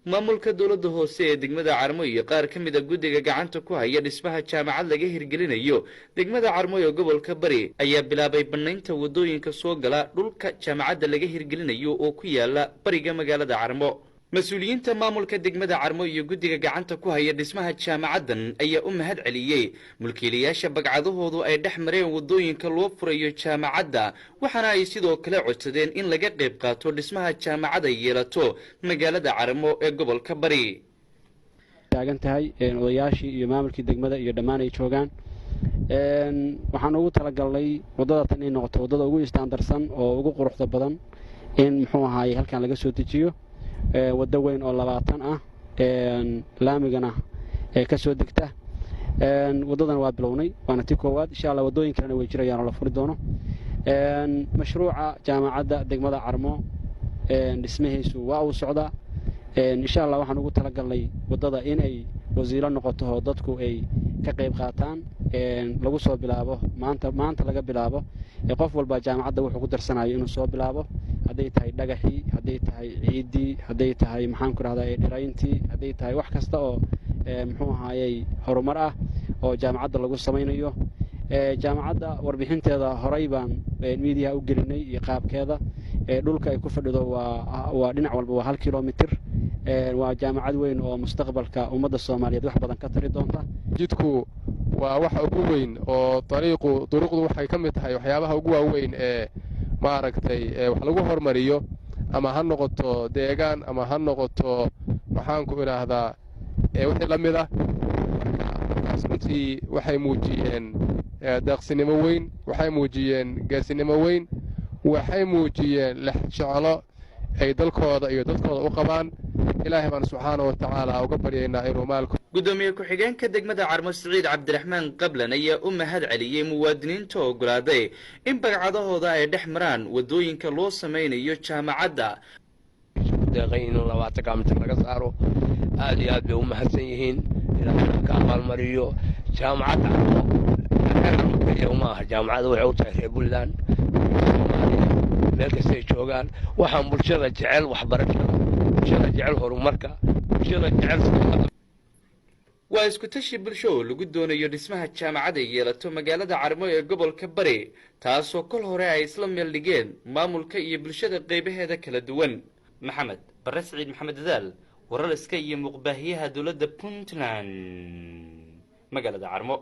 maamulka dowladda hoose ee degmada Carmo iyo qaar ka mid ah guddiga gacanta ku haya dhismaha jaamacad laga hirgelinayo degmada Carmo ee gobolka Bari ayaa bilaabay banaynta wadooyinka soo gala dhulka jaamacadda laga hirgelinayo oo ku yaala bariga magaalada Carmo. mas-uuliyiinta maamulka degmada Carmo iyo guddiga gacanta ku haya dhismaha jaamacaddan ayaa u mahad celiyay mulkiilayaasha bagcadahoodu ay dhex mareen wadooyinka loo furayo jaamacadda, waxaana ay sidoo kale codsadeen in laga qayb qaato dhismaha jaamacad ay yeelato magaalada Carmo ee gobolka Bari. taagan tahay odayaashii iyo maamulkii degmada iyo dhammaan ay joogaan waxaan ugu talagalnay wadada tan inay noqoto wadada ugu istaandarsan oo ugu quruxda badan in muxuu ahaayay halkan laga soo dejiyo wada weyn oo 20 ah laamigana ka soo degta wadadan waa bilownay waana tii koowaad insha Allah wadooyin kalena way jirayaan la furi doono mashruuca jaamacadda degmada Carmo dhismahiisu waa uu socdaa insha Allah waxaan ugu talagalnay wadada inay wasiilo noqoto oo dadku ay ka qayb qaataan lagu soo bilaabo maanta laga bilaabo qof walba jaamacadda wuxuu ku darsanayo inuu soo bilaabo haday tahay dhagaxii haday tahay ciidii haday tahay maxaan ku raahdaa dhirayntii haday tahay wax kasta oo muxuu ahaayay horumar ah oo jaamacadda lagu sameeyo jaamacadda warbixinteeda horay baan media u gelinay iyo qaabkeeda dhulka ay ku fadhido waa dhinac walba waa 1 kilomitir waa jaamacad weyn oo mustaqbalka ummadda Soomaaliyeed wax badan ka tari doonta. jidku waa wax ugu weyn oo dariiqdu waxay ka mid tahay waxyaabaha ugu waaweyn ee maaragtay wax lagu hormariyo ama ha noqoto deegaan ama ha noqoto waxaan ku ilaahdaa wixii la mid ah runtii waxay muujiyeen daaqsinimo weyn waxay muujiyeen geesinimo weyn waxay muujiyeen jeclo ay dalkooda iyo dadkooda u qabaan. ilaahay baan subxaanahu wa ta'aala uga baryaynaa inuu maalku gudoomiye ku-xigeenka degmada Carmo Siciid Cabdiraxmaan Qablan ayaa u mahad celiyay muwaadiniinta ogolaaday in bagcadahooda ay dhex maraan wadooyinka loo sameeyo jaamacadda deeqayn 20 kilomitir laga saaro aad iyo aad bay u mahadsan yihiin ilaahay ka abaalmariyo jaamacadda maaha jaamacadda waxay u tahay Puntland meel kasta ay joogaan waxaan bulshada jecel waxbarashada bulshada jecel horumarka bulshada jecel waa isku tashi bulsho oo lagu doonayo dhismaha jaamacad ay yeelato magaalada Carmo ee gobolka Bari taasoo kol hore ay isla meel dhigeen maamulka iyo bulshada qaybaheeda kala duwan. maxamed bare Saciid Maxamed Dadaal warar iska iyo muqbaahiyaha dawladda Puntland magaalada Carmo.